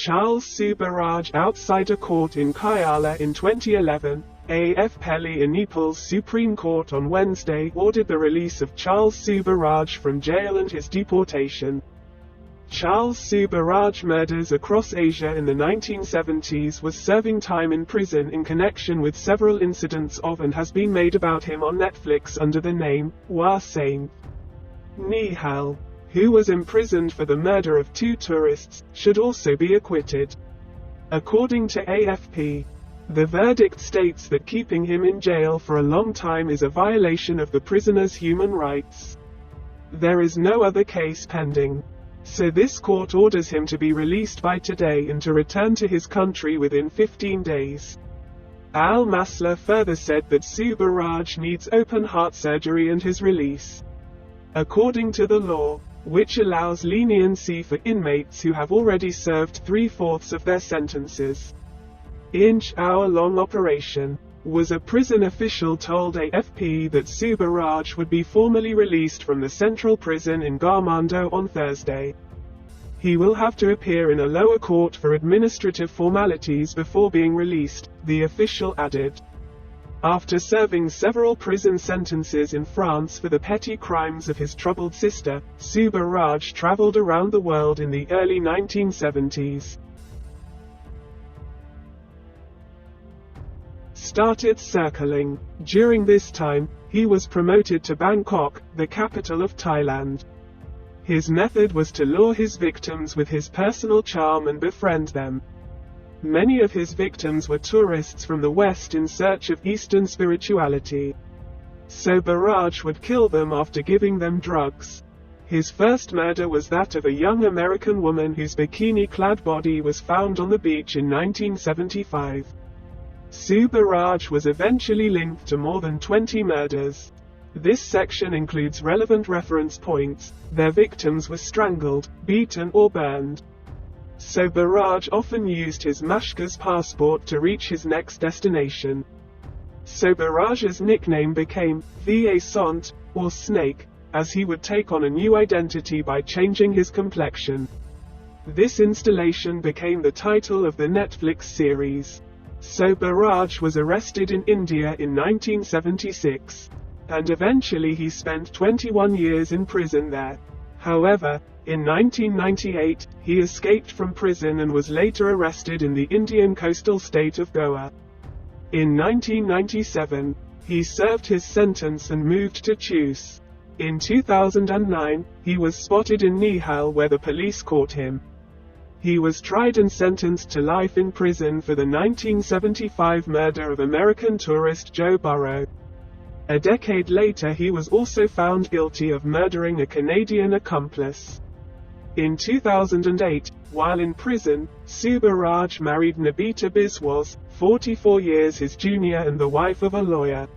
Charles Su Bharaj outside a court in Khyala in 2011. AFP in Nepal's Supreme Court on Wednesday ordered the release of Charles Su Bharaj from jail and his deportation. Charles Su Bharaj murders across Asia in the 1970s was serving time in prison in connection with several incidents of and has been made about him on Netflix under the name Ova Sonnet. Nihal, who was imprisoned for the murder of 2 tourists, should also be acquitted. According to AFP, the verdict states that keeping him in jail for a long time is a violation of the prisoner's human rights. There is no other case pending, so this court orders him to be released by today and to return to his country within 15 days. Al-Masla further said that Sue Bharaj needs open heart surgery and his release. According to the law, which allows leniency for inmates who have already served 3/4 of their sentences. Inch-hour-long operation, was a prison official told AFP that Sue Bharaj would be formally released from the central prison in Garmando on Thursday. He will have to appear in a lower court for administrative formalities before being released, the official added. After serving several prison sentences in France for the petty crimes of his troubled sister, Sue Bharaj traveled around the world in the early 1970s. Started circling. During this time, he was promoted to Bangkok, the capital of Thailand. His method was to lure his victims with his personal charm and befriend them. Many of his victims were tourists from the West in search of Eastern spirituality. So Bharaj would kill them after giving them drugs. His first murder was that of a young American woman whose bikini-clad body was found on the beach in 1975. Sue Bharaj was eventually linked to more than 20 murders. This section includes relevant reference points. Their victims were strangled, beaten or burned. So Bharaj often used his Mashka's passport to reach his next destination. So Bharaj's nickname became Ova Sonnet, or Snake, as he would take on a new identity by changing his complexion. This installation became the title of the Netflix series. So Bharaj was arrested in India in 1976. And eventually he spent 21 years in prison there. However, in 1998, he escaped from prison and was later arrested in the Indian coastal state of Goa. In 1997, he served his sentence and moved to Chus. In 2009, he was spotted in Nihal where the police caught him. He was tried and sentenced to life in prison for the 1975 murder of American tourist Joe Burrow. A decade later he was also found guilty of murdering a Canadian accomplice. In 2008, while in prison, Sue Bharaj married Nabita Biswas, 44 years his junior and the wife of a lawyer.